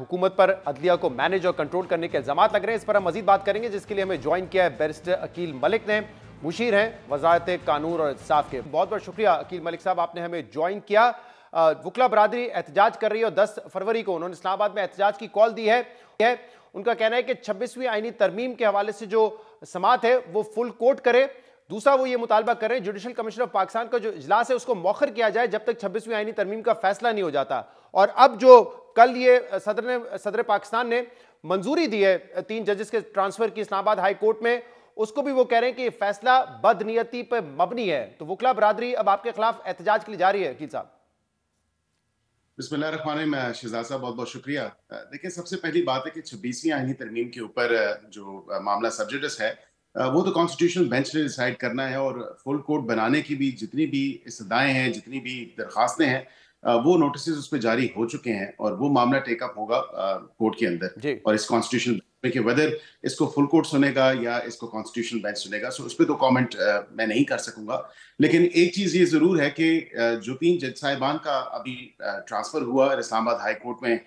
हुकूमत पर अदलिया को मैनेज और कंट्रोल करने के इल्जामात लग रहे हैं। इस पर हम मजीद बात करेंगे, जिसके लिए हमें ज्वाइन किया है बैरिस्टर अकील मलिक ने, मुशीर हैं वजारत कानून और इंसाफ के। बहुत बहुत शुक्रिया अकील मलिक साहब, आपने हमें ज्वाइन किया। वकला बरादरी एहतजाज कर रही है और 10 फरवरी को उन्होंने इस्लामाबाद में एहतजाज की कॉल दी है। उनका कहना है कि 26वीं आईनी तरमीम के हवाले से जो समात है वो फुल कोर्ट करे। दूसरा, वो ये मुतालबा कर रहे हैं जुडिशल कमीशन ऑफ पाकिस्तान का जो इजलास है उसको मौखर किया जाए जब तक 26वीं आईनी तरमीम का फैसला नहीं हो जाता। और अब जो कल ये सदर पाकिस्तान ने मंजूरी दी है 3 जजेस के ट्रांसफर की इस्लामाबाद हाई कोर्ट में, उसको भी वो कह रहे हैं कि ये फैसला बदनीयती पर मबनी है। तो वकला बरादरी अब आपके खिलाफ एहतजाज के लिए जा रही है। अकील साहब बिस्मिल्लाहिर्रहमानिर्रहीम। शहजाद साहब बहुत बहुत शुक्रिया। देखिए, सबसे पहली बात है कि 26वीं आईनी तरमीम के ऊपर जो मामला सब्जेक्ट्स है वो तो कॉन्स्टिट्यूशनल बेंच ने डिसाइड करना है, और फुल कोर्ट बनाने की भी जितनी भी इस्तदाएं हैं, जितनी भी दरखास्तें हैं, वो नोटिस उस पर जारी हो चुके हैं और वो मामला टेकअप होगा कोर्ट के अंदर। और इस कॉन्स्टिट्यूशनल बेंच में वेदर इसको फुल कोर्ट सुनेगा या इसको कॉन्स्टिट्यूशनल बेंच सुनेगा, सो उस पर तो कमेंट मैं नहीं कर सकूंगा। लेकिन एक चीज ये जरूर है कि जो 3 जज साहिबान का अभी ट्रांसफर हुआ इस्लामाबाद हाई कोर्ट में,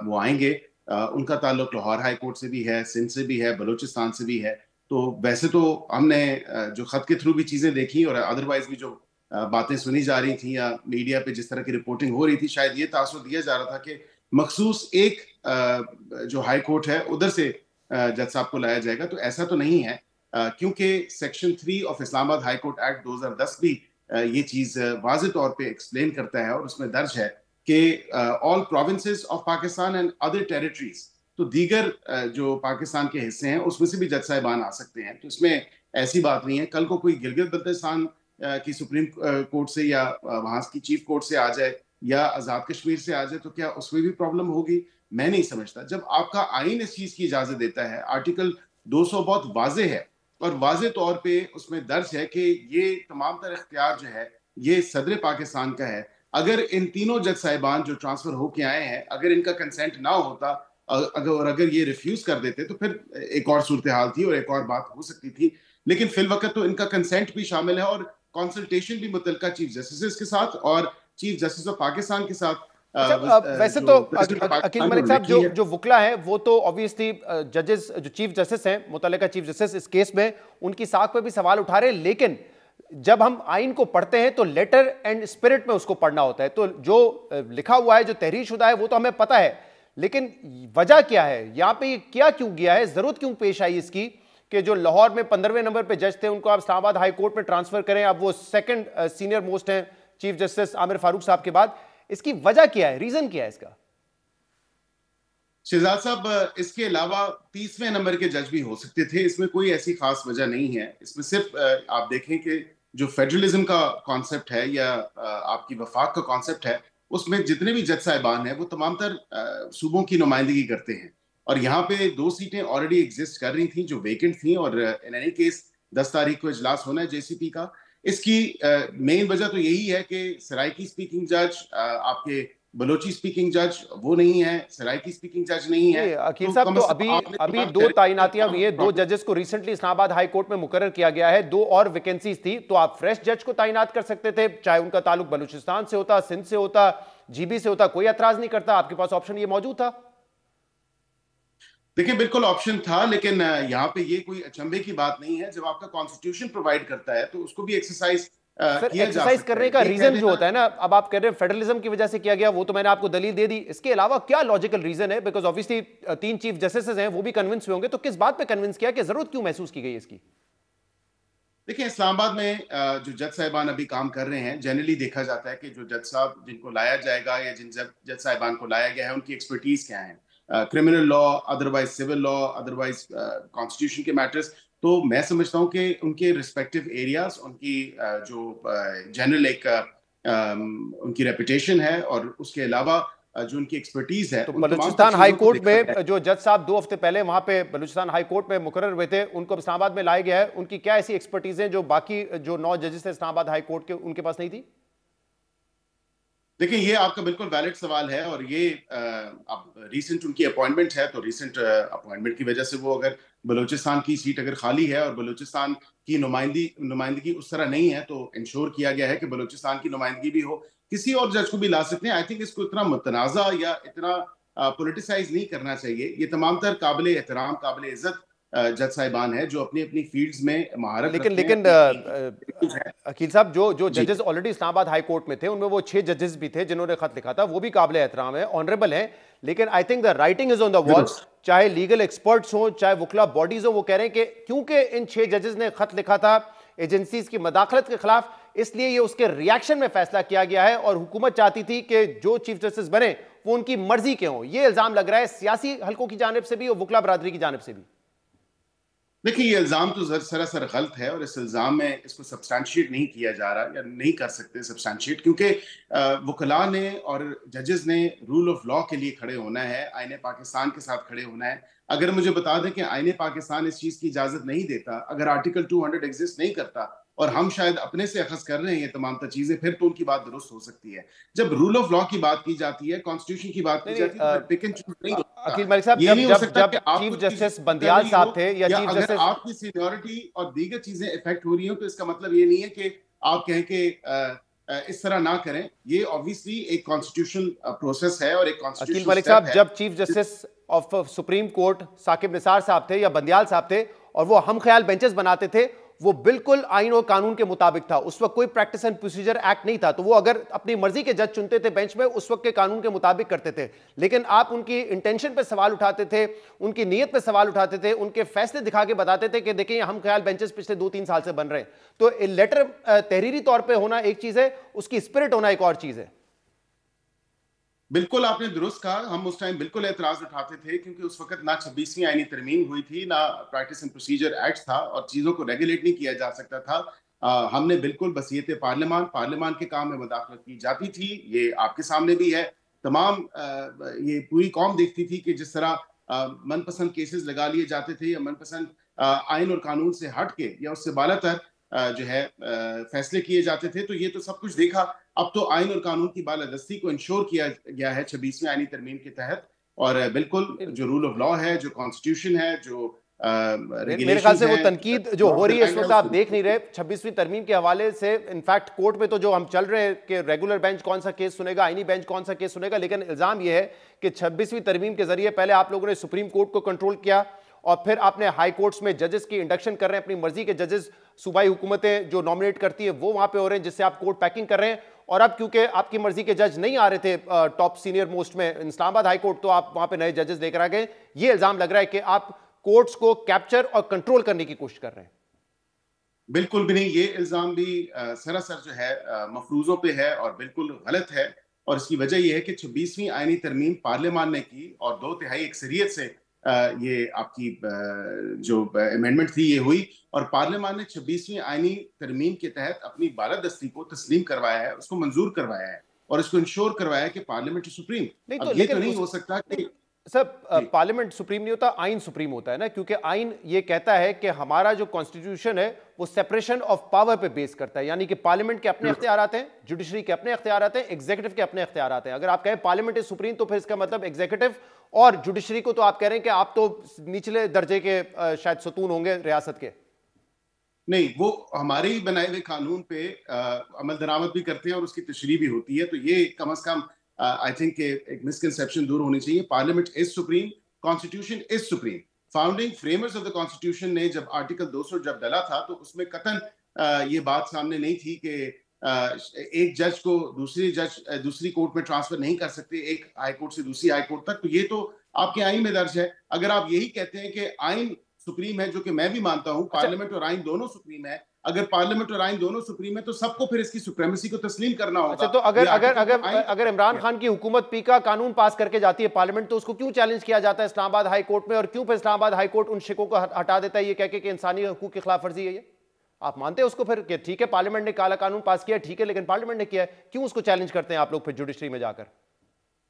वो आएंगे। उनका ताल्लुक लाहौर हाई कोर्ट से भी है, सिंध से भी है, बलूचिस्तान से भी है। तो वैसे तो हमने जो खत के थ्रू भी चीजें देखी और अदरवाइज भी जो बातें सुनी जा रही थी या मीडिया पे जिस तरह की रिपोर्टिंग हो रही थी, शायद ये तासुर दिया जा रहा था कि मखसूस एक जो हाई कोर्ट है उधर से जज साहब को लाया जाएगा। तो ऐसा तो नहीं है, क्योंकि section 3 of Islamabad high court act 2010 भी ये चीज वाज़ेह तौर पे एक्सप्लेन करता है और उसमें दर्ज है कि all provinces of Pakistan and other territories, तो दीगर जो पाकिस्तान के हिस्से हैं उसमें से भी जज साहिबान आ सकते हैं। तो इसमें ऐसी बात नहीं है कल को कोई गिलगित बल्तिस्तान की सुप्रीम कोर्ट से या वहां की चीफ कोर्ट से आ जाए या आजाद कश्मीर से आ जाए तो क्या उसमें भी प्रॉब्लम होगी? मैं नहीं समझता। जब आपका आइन इस चीज की इजाजत देता है, आर्टिकल 200 बहुत वाजे है और वाजे तौर पे उसमें दर्ज है कि ये तमाम तर इख्तियार जो है ये सदर पाकिस्तान का है। अगर इन तीनों जज साहिबान जो ट्रांसफर होके आए हैं, अगर इनका कंसेंट ना होता, अगर ये रिफ्यूज कर देते तो फिर एक और सूरत हाल थी और एक और बात हो सकती थी। लेकिन फिल वक्त तो इनका कंसेंट भी शामिल है और कंसल्टेशन भी मुतल्लिका चीफ जस्टिस के साथ और चीफ जस्टिस ऑफ पाकिस्तान के साथ। वैसे तो अकील मलिक साहब जो वकला है वो तो ऑब्वियसली जजेस जो चीफ जस्टिस हैं, मुतल्लिका चीफ जस्टिस इस केस में उनकी साख पे भी सवाल उठा रहे हैं। लेकिन जब हम आइन को पढ़ते हैं तो लेटर एंड स्पिरिट में उसको पढ़ना होता है। तो जो लिखा हुआ है, जो तहरीर शुदा है, वो तो हमें पता है, लेकिन वजह क्या है यहाँ पे, किया क्यों गया है, जरूरत क्यों पेश आई इसकी कि जो लाहौर में 15वें नंबर पे जज थे उनको आप इस्लामाबाद हाई कोर्ट में ट्रांसफर करें। अब वो सेकंड सीनियर मोस्ट हैं चीफ जस्टिस आमिर फारूक साहब के बाद। इसकी वजह क्या है, रीजन क्या है इसका? शहजाद साहब, इसके अलावा 30वें नंबर के जज भी हो सकते थे, इसमें कोई ऐसी खास वजह नहीं है। इसमें सिर्फ आप देखें कि जो फेडरलिज्म का कॉन्सेप्ट है या आपकी वफाक का कॉन्सेप्ट है, उसमें जितने भी जज साहिबान हैं वो तमाम तर सूबों की नुमाइंदगी करते हैं। और यहाँ पे 2 सीटें ऑलरेडी एग्जिस्ट कर रही थी जो वेकेंट थी, और इन एनी केस 10 तारीख को इजलास होना है जेसीपी का। इसकी मेन वजह तो यही है कि सराइकी स्पीकिंग जज, आपके बलोची स्पीकिंग जज वो नहीं है, सराइकी स्पीकिंग जज नहीं है। अकील साहब, तो अभी 2 तैनातियां हुई है, 2 जजेस को रिसेंटली इस्लामाबाद हाई कोर्ट में मुकर्रर किया गया है, 2 और वैकेंसीज थी। तो आप फ्रेश जज को तैनात कर सकते थे, चाहे उनका ताल्लुक बलूचिस्तान से होता, सिंध से होता, जीबी से होता, कोई एतराज नहीं करता। आपके पास ऑप्शन ये मौजूद था। देखिए, बिल्कुल ऑप्शन था, लेकिन यहाँ पे ये कोई अचंभे की बात नहीं है। जब आपका कॉन्स्टिट्यूशन प्रोवाइड करता है तो उसको भी एक्सरसाइज एक्सरसाइज करने का रीजन जो होता है ना, अब आप कह रहे हैं फेडरलिज्म की वजह से किया गया, वो तो मैंने आपको दलील दे दी। इसके अलावा क्या लॉजिकल रीजन है? बिकॉज ऑब्वियसली 3 चीफ जस्टिस हैं, वो भी कन्विंस हुए होंगे, तो किस बात पे कन्विंस किया कि जरूरत क्यों महसूस की गई इसकी? देखिए, इस्लामाबाद में जो जज साहिबान अभी काम कर रहे हैं, जनरली देखा जाता है कि जो जज साहब जिनको लाया जाएगा या जिन जज साहिबान को लाया गया है उनकी एक्सपर्टीज क्या है, criminal law, otherwise civil law, otherwise constitution के मैटर्स। तो मैं समझता हूँ कि उनके रिस्पेक्टिव एरियाज, उनकी जो जनरल एक उनकी रेपुटेशन है और उसके अलावा जो उनकी एक्सपर्टीज है। तो बलूचिस्तान हाई कोर्ट में जो जज साहब 2 हफ्ते पहले वहां पे बलूचिस्तान हाई कोर्ट में मुकर्रर हुए थे, उनको इस्लामाबाद में लाया गया है, उनकी क्या ऐसी एक्सपर्टीज है जो बाकी जो 9 जजेस थे इस्लामाबाद हाई कोर्ट के, उनके पास नहीं थी? देखिए, ये आपका बिल्कुल वैलिड सवाल है, और ये अब रीसेंट उनकी अपॉइंटमेंट है, तो रीसेंट अपॉइंटमेंट की वजह से वो अगर बलूचिस्तान की सीट अगर खाली है और बलूचिस्तान की नुमाइंदगी उस तरह नहीं है, तो इंश्योर किया गया है कि बलूचिस्तान की नुमाइंदगी भी हो। किसी और जज को भी ला सकते हैं। आई थिंक इसको इतना मुतनाज़ा या इतना پولیٹیسائز نہیں کرنا چاہیے. یہ تمام تر قابل احترام قابل عزت جج صاحبان ہیں جو اپنی اپنی فیلڈز میں مہارت رکھتے ہیں. لیکن عقیل صاحب جو ججز آلریڈی اسلام آباد ہائی کورٹ میں تھے ان میں وہ 6 ججز بھی تھے جنہوں نے خط لکھا تھا, وہ بھی قابل احترام ہے, آنریبل ہیں, لیکن I think the writing is آن دا وال. چاہے لیگل ایکسپرٹس ہوں چاہے وکلا باڈیز ہوں, وہ کہہ رہے ہیں کہ کیونکہ ان 6 ججز نے خط لکھا تھا ایجنسیز کی مداخلت کے خلاف, اس لیے یہ اس کے ریاکشن میں فیصلہ کیا گیا ہے, اور حکومت چاہتی تھی کہ جو چیف جسٹس بنے وہ ان کی مرضی کے ہوں. یہ الزام لگ رہا ہے سیاسی حلقوں کی جانب سے بھی اور وکلا برادری کی جانب سے بھی. دیکھیں یہ الزام تو سراسر غلط ہے, اور اس الزام میں اس کو سبسٹانشیٹ نہیں کیا جا رہا یا نہیں کر سکتے سبسٹانشیٹ, کیونکہ وکلاء نے اور ججز نے رول آف لاء کے لیے کھڑے ہونا ہے, آئین پاکستان کے ساتھ کھڑے ہونا ہے. اگر مجھے بتا دیں کہ آئین پاکستان اس چیز کی اجازت نہیں دیتا, اگر آرٹیکل 200 ایگزسٹ نہیں کرتا اور ہم شاید اپنے سے اخذ کر رہے ہیں یہ تمام چیزیں, پھر تو ان کی بات درست ہو سکتی ہے. جب رول آف لاء کی بات کی جاتی ہے, کانسٹیٹیوشن کی بات کی جاتی ہے, تو پک اینڈ چوز نہیں ہوتا. عقیل ملک صاحب, یہ نہیں ہو سکتا جب کہ آپ چیف کو جسٹس بندیال صاحب تھے یا چیف اگر جسٹس آپ کی سینیورٹی اور دیگر چیزیں افیکٹ ہو رہی ہوں تو اس کا مطلب یہ نہیں ہے کہ آپ کہیں کہ اس طرح نہ کریں. یہ obviously ایک کانسٹیٹیوشن پروسیس ہے اور ایک عقیل کانسٹیٹیوشن ملک صاحب, جب chief justice of supreme court Saqib Nisar sahib تھے یا بندیال صاحب تھے اور وہ ہم خیال بینچز بناتے تھے, وہ بالکل آئین اور قانون کے مطابق تھا. اس وقت کوئی پریکٹس اینڈ پروسیجر ایکٹ نہیں تھا, تو وہ اگر اپنی مرضی کے جج چنتے تھے بینچ میں اس وقت کے قانون کے مطابق کرتے تھے. لیکن آپ ان کی انٹینشن پہ سوال اٹھاتے تھے, ان کی نیت پہ سوال اٹھاتے تھے, ان کے فیصلے دکھا کے بتاتے تھے کہ دیکھیں ہم خیال بینچز پچھلے 2-3 سال سے بن رہے ہیں. تو لیٹر تحریری طور پہ ہونا ایک چیز ہے, اس کی اسپرٹ ہونا ایک اور چیز ہے. بالکل آپ نے درست کہا, ہم اس ٹائم بالکل اعتراض اٹھاتے تھے کیونکہ اس وقت نہ 26ویں آئینی ترمیم ہوئی تھی, نہ پریکٹس اینڈ پروسیجر ایکٹ تھا, اور چیزوں کو ریگولیٹ نہیں کیا جا سکتا تھا. ہم نے بالکل بصیت پارلیمان کے کام میں مداخلت کی جاتی تھی. یہ آپ کے سامنے بھی ہے, تمام یہ پوری قوم دیکھتی تھی کہ جس طرح من پسند کیسز لگا لیے جاتے تھے یا من پسند آئین اور قانون سے ہٹ کے یا اس سے بالا تر جو ہے فیصلے کیے جاتے تھے. تو یہ تو سب کچھ دیکھا. اب تو آئین اور قانون کی بالادستی کو انشور کیا گیا ہے 26ویں آئینی ترمیم کے تحت, اور بالکل جو رول آف لاء ہے, جو کانسٹیٹیوشن ہے, جو میرے خیال سے وہ تنقید جو ہو رہی ہے اس وقت آپ دیکھ نہیں رہے 26ویں ترمیم کے حوالے سے. انفیکٹ کورٹ میں تو جو ہم چل رہے ہیں کہ ریگولر بینچ کون سا کیس سنے گا, آئینی بینچ کون سا کیس سنے گا, لیکن الزام یہ ہے کہ 26ویں ترمیم کے ذریعے پہلے آپ لوگوں نے سپریم کورٹ کو کنٹرول کیا, اور پھر آپ نے ہائی کورٹس میں ججز کی انڈکشن کر رہے ہیں, اپنی مرضی کے ججز صوبائی حکومتیں جو نامنیٹ کرتی ہے وہ وہاں پہ ہو رہے ہیں, جس سے آپ کورٹ پیکنگ کر رہے ہیں. اور اب کیونکہ آپ کی مرضی کے جج نہیں آ رہے تھے ٹاپ سینئر موسٹ میں اسلام آباد ہائی کورٹ, تو آپ وہاں پہ نئے ججز لے کر آ گئے. یہ الزام لگ رہا ہے کہ آپ کورٹس کو کیپچر اور کنٹرول کرنے کی کوشش کر رہے ہیں. بالکل بھی نہیں, یہ الزام بھی سراسر جو ہے مفروضوں پہ ہے اور بالکل غلط ہے. اور اس کی وجہ یہ ہے کہ 26ویں آئینی ترمیم پارلیمان نے کی اور 2/3 اکثریت سے یہ آپ کی جو امینڈمنٹ تھی یہ ہوئی, اور پارلیمان نے 26ویں آئینی ترمیم کے تحت اپنی بالادستی کو تسلیم کروایا ہے, اس کو منظور کروایا ہے, اور اس کو انشور کروایا ہے کہ پارلیمنٹ سپریم. اب یہ تو نہیں ہو سکتا کہ سب پارلیمنٹ سپریم نہیں ہوتا, آئین سپریم ہوتا ہے نا, کیونکہ آئین یہ کہتا ہے کہ ہمارا جو کانسٹیٹیوشن ہے وہ سیپریشن آف پاور پہ بیس کرتا ہے, یعنی کہ پارلیمنٹ کے اپنے اختیارات ہیں, جوڈیشری کے اپنے اختیارات ہیں, ایگزیکٹو کے اپنے اختیارات ہیں. اگر آپ کہیں پارلیمنٹ از سپریم تو پھر اس کا مطلب ایگزیکٹو اور جوڈیشری کو تو آپ کہہ رہے ہیں کہ آپ تو نچلے درجے کے شاید ستون ہوں گے ریاست کے. نہیں, وہ ہمارے ہی بنائے ہوئے قانون پہ عمل درآمد بھی کرتے ہیں اور اس کی تشریح بھی ہوتی ہے. تو یہ کم از کم آئی تھنک کہ ایک مسکنسیپشن دور ہونی چاہیے. Parliament is supreme, constitution is supreme. Founding framers of the constitution نے جب آرٹیکل 200 جب ڈالا تھا تو اس میں قطعاً یہ بات سامنے نہیں تھی کہ ایک جج کو دوسری کورٹ میں ٹرانسفر نہیں کر سکتے, ایک ہائی کورٹ سے دوسری ہائی کورٹ تک. تو یہ تو آپ کے آئین میں درج ہے. اگر آپ یہی کہتے ہیں کہ آئین سپریم ہے, جو کہ میں بھی مانتا ہوں, پارلیمنٹ اور آئین دونوں سپریم ہے, اگر پارلیمنٹ اور آئین دونوں سپریم ہے تو سب کو پھر اس کی سپریمیسی کو تسلیم کرنا ہوگا. تو اگر عمران خان کی حکومت پی کا قانون پاس کر کے جاتی ہے پارلیمنٹ, تو اس کو کیوں چیلنج کیا جاتا ہے اسلام آباد ہائی کورٹ میں, اور کیوں پھر اسلام آباد ہائی کورٹ ان شکوں کو ہٹا دیتا ہے یہ کہہ کے کہ انسانی حقوق کی خلاف ورزی ہے یہ؟ آپ مانتے ہیں اس کو پھر کہ ٹھیک ہے پارلیمنٹ نے کالا قانون پاس کیا, ٹھیک ہے, لیکن پارلیمنٹ نے کیا ہے, کیوں اس کو چیلنج کرتے ہیں آپ لوگ پھر جوڈیشری میں جا کر؟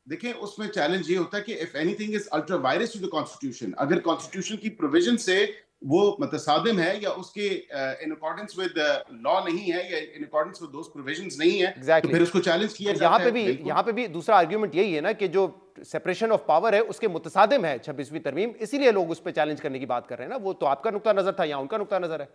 دیکھیں اس میں چیلنج یہ ہوتا ہے کہ if anything is ultra virus to the constitution, اگر کانسٹیٹیوشن کی پروویژن سے وہ متصادم ہے یا اس کے in accordance with law نہیں ہے یا in accordance with those provisions نہیں ہے, تو پھر اس کو چیلنج کیا جاتا ہے. یہاں پہ بھی دوسرا آرگیومنٹ یہی ہے نا کہ جو سیپریشن آف پاور ہے اس کے متصادم ہے 26ویں ترمیم, اسی لیے لوگ اس پہ چیلنج کرنے کی بات کر رہے ہیں نا. وہ تو آپ کا نقطہ نظر تھا یا ان کا نقطہ نظر ہے؟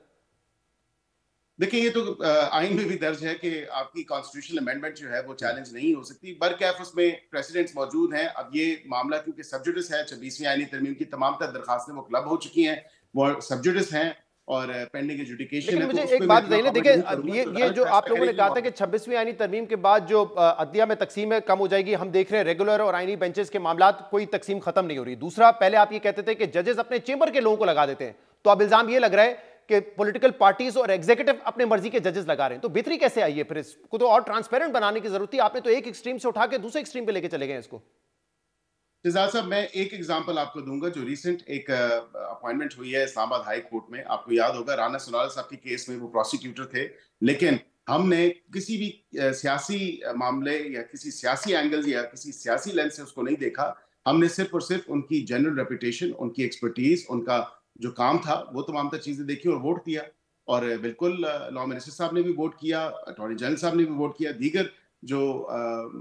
بالکل بالکل, یہ 26ویں آئینی ترمیم جو ہے وہ 26 ممبران کی اسمبلی देखिए ये तो आइन में भी दर्ज है कि आपकी कॉन्स्टिट्यूशनल अमेंडमेंट जो है वो चैलेंज नहीं हो सकती, बरकैफ उसमें प्रेसिडेंट्स मौजूद हैं। अब ये मामला क्योंकि सब्जुडिस है, 26वीं आईनी तरमीम की तमाम तर दरखास्तें वो क्लब हो चुकी हैं, वो सब्जुडिस हैं और पेंडिंग एजुडिकेशन लेकिन है, तो मुझे उस एक पे मैं बात इतना बताइए ना, कमेंट देखिए नहीं करूंगा। ये जो ये अदालत जो आप फैसला लोगों ने करेगी कहा वो था कि 26वीं आईनी तरमीम के बाद जो अदलिया में तकसीम है कम हो जाएगी, हम देख रहे हैं रेगुलर और आईनी बेंचेस के मामलात कोई तकसीम खत्म नहीं हो रही। दूसरा, पहले आप ये कहते थे कि जजेस अपने चेंबर के लोगों को लगा देते हैं, तो अब इल्जाम ये लग रहा है कि पॉलिटिकल पार्टीज और एग्जीक्यूटिव अपने मर्जी के जजेस लगा रहे हैं। तो बेहतरी कैसे आई है? फिर इसको तो और ट्रांसपेरेंट बनाने की जरूरत थी, आपने तो एक एक्सट्रीम से उठा के दूसरे एक्सट्रीम पे लेके चले गए इसको। शहजाद साहब, मैं एक एग्जांपल आपको दूंगा। जो रिसेंट एक अपॉइंटमेंट हुई है इस्लामाबाद हाई कोर्ट में, आपको याद होगा राना सोनाल साहब के केस में वो प्रोसिक्यूटर थे, लेकिन हमने किसी भी सियासी मामले या किसी सियासी एंगल या किसी सियासी लेंस से उसको नहीं देखा। हमने सिर्फ और सिर्फ उनकी जनरल रेपुटेशन, उनकी एक्सपर्टीज, उनका जो काम था वो तमाम तर चीजें देखी और वोट दिया। और बिल्कुल लॉ मिनिस्टर साहब ने भी वोट किया, अटॉर्नी जनरल साहब ने भी वोट किया, दीगर जो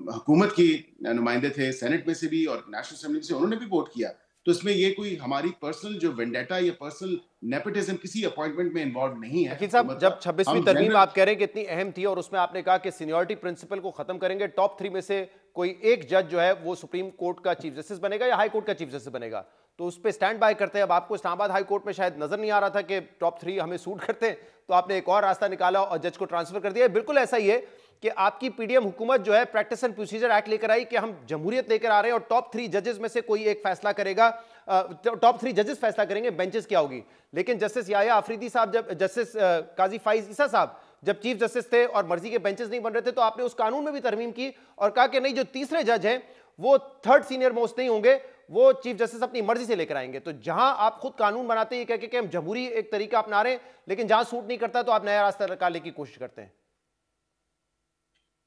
हुकूमत की नुमाइंदे थे सेनेट में से भी और नेशनल असेंबली से, उन्होंने भी वोट किया। तो इसमें ये कोई हमारी पर्सनल जो वेंडेटा या पर्सनल नेपोटिज्म किसी अपॉइंटमेंट में इन्वॉल्व नहीं है अकील साहब, हुकूमत जब का। 26वीं हम तरमीम जनरल आप कह रहे हैं कि इतनी अहम थी और उसमें आपने कहा कि सीनियरिटी प्रिंसिपल को खत्म करेंगे, टॉप 3 में से कोई एक जज जो है वो सुप्रीम कोर्ट का चीफ जस्टिस बनेगा या हाई कोर्ट का चीफ जस्टिस बनेगा, तो उस पर स्टैंड बाय करते हैं। अब आपको इस्लामाबाद हाई कोर्ट में शायद नजर नहीं आ रहा था कि टॉप 3 हमें सूट करते हैं, तो आपने एक और रास्ता निकाला और जज को ट्रांसफर कर दिया। बिल्कुल ऐसा ही है कि आपकी पीडीएम हुकूमत जो है प्रैक्टिस एंड प्रोसीजर एक्ट लेकर आई कि हम जमहूरियत लेकर आ रहे हैं और टॉप 3 जजेस में से कोई एक फैसला करेगा, टॉप 3 जजेस फैसला करेंगे बेंचेस क्या होगी। लेकिन जस्टिस याया अफरीदी साहब, जब जस्टिस काजी फाइज ईसा साहब जब चीफ जस्टिस थे और मर्जी के बेंचेस नहीं बन रहे थे, तो आपने उस कानून में भी तरमीम की और कहा कि नहीं, जो तीसरे जज हैं वो थर्ड सीनियर मोस्ट नहीं होंगे, वो चीफ जस्टिस अपनी मर्जी से लेकर आएंगे। तो जहां आप खुद कानून बनाते हैं कह के हम जमहूरी एक तरीका अपना रहे हैं, लेकिन जहां सूट नहीं करता तो आप नया रास्ता निकालने की कोशिश करते हैं।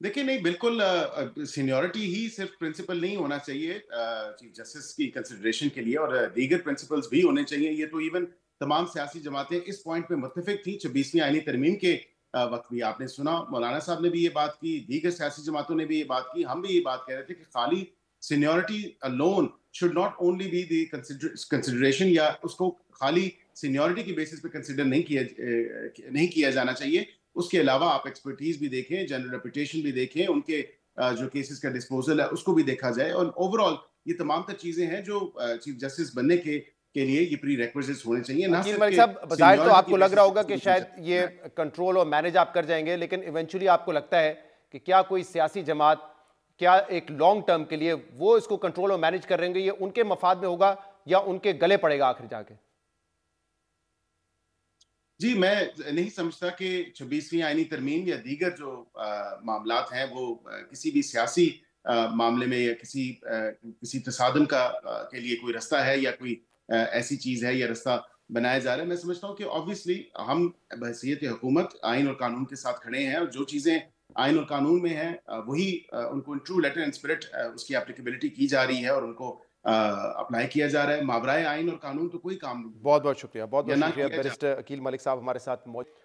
देखिए, नहीं, बिल्कुल सीनियरिटी ही सिर्फ प्रिंसिपल नहीं होना चाहिए चीफ जस्टिस की कंसिडरेशन के लिए, और दीगर प्रिंसिपल्स भी होने चाहिए। ये तो इवन तमाम सियासी जमातें इस पॉइंट पे मुत्तफिक थी। 26वीं आईनी तरमीम के वक्त भी आपने सुना, मौलाना साहब ने भी ये बात की, दीगर सियासी जमातों ने भी ये बात की, हम भी ये बात कह रहे थे कि खाली seniority alone should not only be the consideration, या उसको खाली सीनियरिटी की बेसिस पे कंसिडर नहीं किया जाना चाहिए। उसके अलावा आप एक्सपर्टीज भी देखें, जनरल रेपुटेशन भी देखें, उनके जो केसेस का डिस्पोजल है उसको भी देखा जाए। और ओवरऑल ये तमाम तर चीजें हैं जो चीफ जस्टिस बनने के लिए ये प्री रिक्विजिट्स होने चाहिए, ना अकील सिर्फ मलिक के साहब, बाहर तो सीनियरिटी आपको की लग रहा बेसिस होगा कि पे शायद ये चीफ कंट्रोल और मैनेज आप कर जाएंगे, लेकिन इवेंचुअली आपको लगता है कि क्या कोई सियासी जमात, क्या एक लॉन्ग टर्म के लिए वो इसको कंट्रोल और मैनेज कर रहेंगे, ये उनके मफाद में होगा या उनके गले पड़ेगा आखिर जाके? जी, मैं नहीं समझता कि 26वीं आईनी तरमीम या दीगर जो मामलात हैं वो किसी भी सियासी मामले में या किसी तसादम के लिए कोई रास्ता है या कोई ऐसी चीज है या रास्ता बनाया जा रहा है। मैं समझता हूँ कि ऑब्वियसली हम बहैसियत हुकूमत आइन और कानून के साथ खड़े हैं, और जो चीजें आइन और कानून में हैं वही उनको in true letter and spirit उसकी एप्लीकेबिलिटी की जा रही है और उनको अप्लाई किया जा रहा है। मावराए आइन और कानून तो कोई काम नहीं बहुत बहुत शुक्रिया, बहुत या बहुत ना शुक्रिया। किया जा बैरिस्टर अकील मलिक साहब हमारे साथ मौजूद।